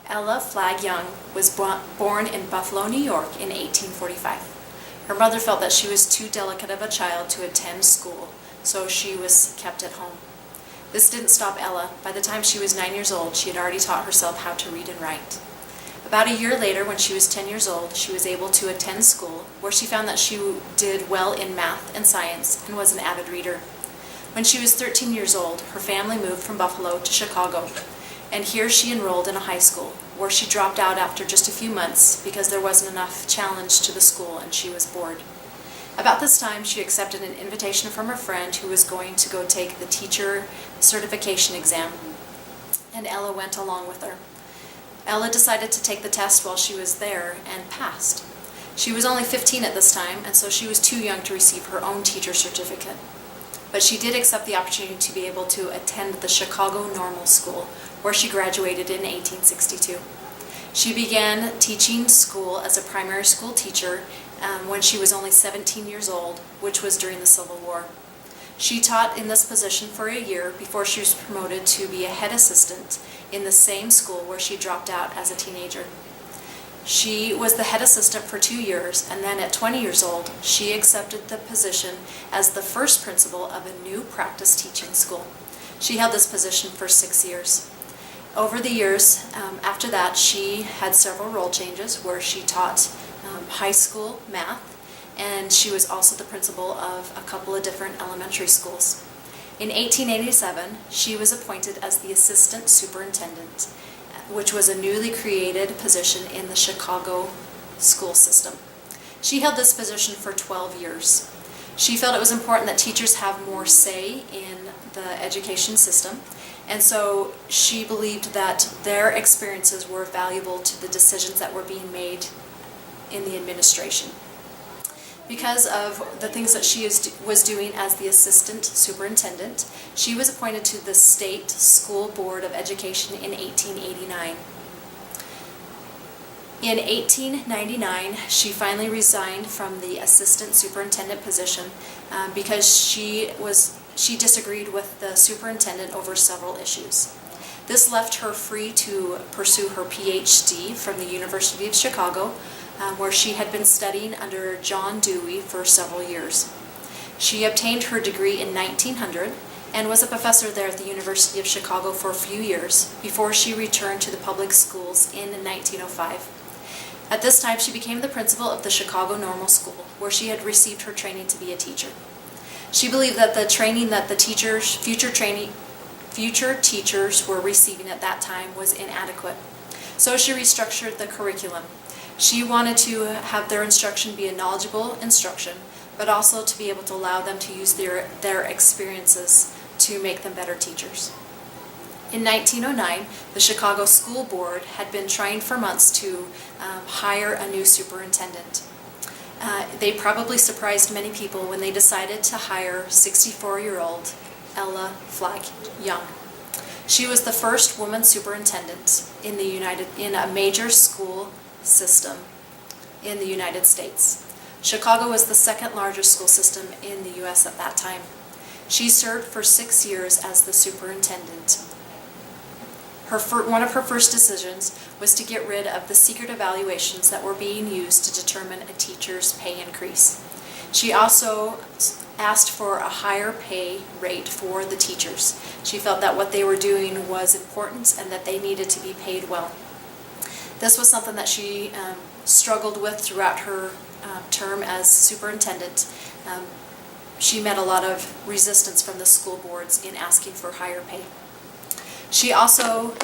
Ella Flagg Young was born in Buffalo, New York in 1845. Her mother felt that she was too delicate of a child to attend school, so she was kept at home. This didn't stop Ella. By the time she was 9 years old, she had already taught herself how to read and write. About a year later, when she was 10 years old, she was able to attend school, where she found that she did well in math and science and was an avid reader. When she was 13 years old, her family moved from Buffalo to Chicago, and here she enrolled in a high school, where she dropped out after just a few months because there wasn't enough challenge to the school and she was bored. About this time, she accepted an invitation from her friend who was going to go take the teacher certification exam, and Ella went along with her. Ella decided to take the test while she was there and passed. She was only 15 at this time, and so she was too young to receive her own teacher certificate. But she did accept the opportunity to be able to attend the Chicago Normal School, where she graduated in 1862. She began teaching school as a primary school teacher when she was only 17 years old, which was during the Civil War. She taught in this position for a year before she was promoted to be a head assistant in the same school where she dropped out as a teenager. She was the head assistant for 2 years, and then at 20 years old, she accepted the position as the first principal of a new practice teaching school. She held this position for 6 years. Over the years after that, she had several role changes where she taught high school math, and she was also the principal of a couple of different elementary schools. In 1887, she was appointed as the assistant superintendent, which was a newly created position in the Chicago school system. She held this position for 12 years. She felt it was important that teachers have more say in the education system, and so she believed that their experiences were valuable to the decisions that were being made in the administration. Because of the things that she was doing as the assistant superintendent, she was appointed to the State School Board of Education in 1889. In 1899, she finally resigned from the assistant superintendent position because she disagreed with the superintendent over several issues. This left her free to pursue her PhD from the University of Chicago, where she had been studying under John Dewey for several years. She obtained her degree in 1900 and was a professor there at the University of Chicago for a few years before she returned to the public schools in 1905. At this time, she became the principal of the Chicago Normal School, where she had received her training to be a teacher. She believed that the training that future teachers were receiving at that time was inadequate. So she restructured the curriculum. She wanted to have their instruction be a knowledgeable instruction, but also to be able to allow them to use their experiences to make them better teachers. In 1909, the Chicago School Board had been trying for months to hire a new superintendent. They probably surprised many people when they decided to hire 64-year-old Ella Flagg Young. She was the first woman superintendent in a major school system in the United States. Chicago was the second largest school system in the U.S. at that time. She served for 6 years as the superintendent. One of her first decisions was to get rid of the secret evaluations that were being used to determine a teacher's pay increase. She also asked for a higher pay rate for the teachers. She felt that what they were doing was important and that they needed to be paid well. This was something that she struggled with throughout her term as superintendent. She met a lot of resistance from the school boards in asking for higher pay. She also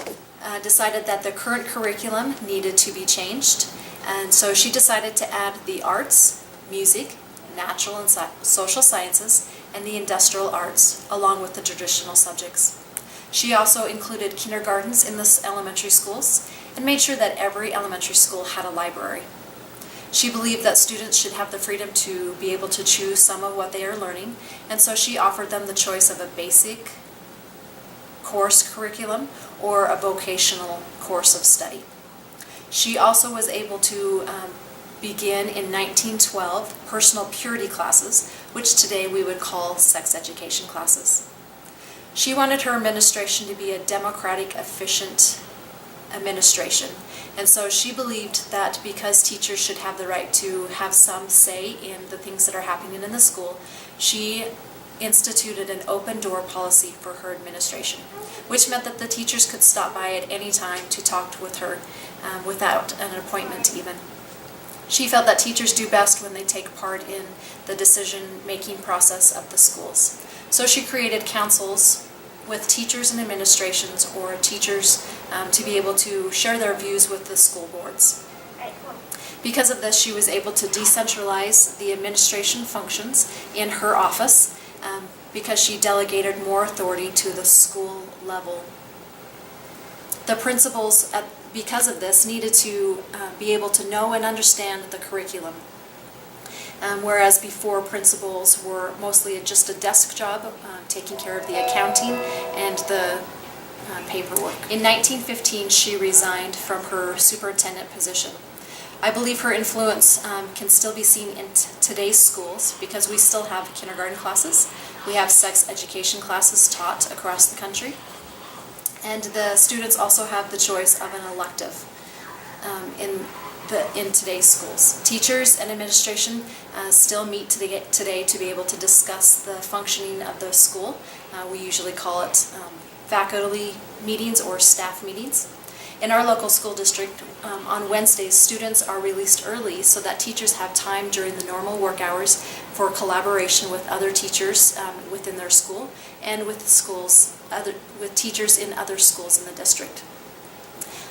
decided that the current curriculum needed to be changed, and so she decided to add the arts, music, natural and social sciences, and the industrial arts, along with the traditional subjects. She also included kindergartens in the elementary schools and made sure that every elementary school had a library. She believed that students should have the freedom to be able to choose some of what they are learning, and so she offered them the choice of a basic course curriculum or a vocational course of study. She also was able to begin in 1912 personal purity classes, which today we would call sex education classes. She wanted her administration to be a democratic, efficient administration. And so she believed that because teachers should have the right to have some say in the things that are happening in the school, she instituted an open door policy for her administration, which meant that the teachers could stop by at any time to talk with her without an appointment even. She felt that teachers do best when they take part in the decision-making process of the schools. So she created councils with teachers and administrations, or teachers to be able to share their views with the school boards. Because of this, she was able to decentralize the administration functions in her office because she delegated more authority to the school level. The principals, because of this, needed to be able to know and understand the curriculum. Whereas before, principals were mostly just a desk job, taking care of the accounting and the paperwork. In 1915, she resigned from her superintendent position. I believe her influence can still be seen in today's schools because we still have kindergarten classes. We have sex education classes taught across the country. And the students also have the choice of an elective in today's schools. Teachers and administration still meet today to be able to discuss the functioning of the school. We usually call it faculty meetings or staff meetings. In our local school district, on Wednesdays, students are released early so that teachers have time during the normal work hours for collaboration with other teachers within their school and with with teachers in other schools in the district.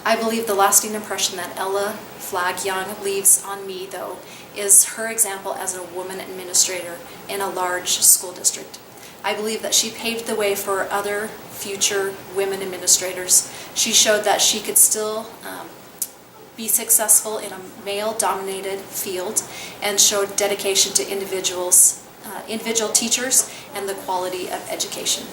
I believe the lasting impression that Ella Flagg Young leaves on me, though, is her example as a woman administrator in a large school district. I believe that she paved the way for other future women administrators. She showed that she could still be successful in a male-dominated field and showed dedication to individual teachers and the quality of education.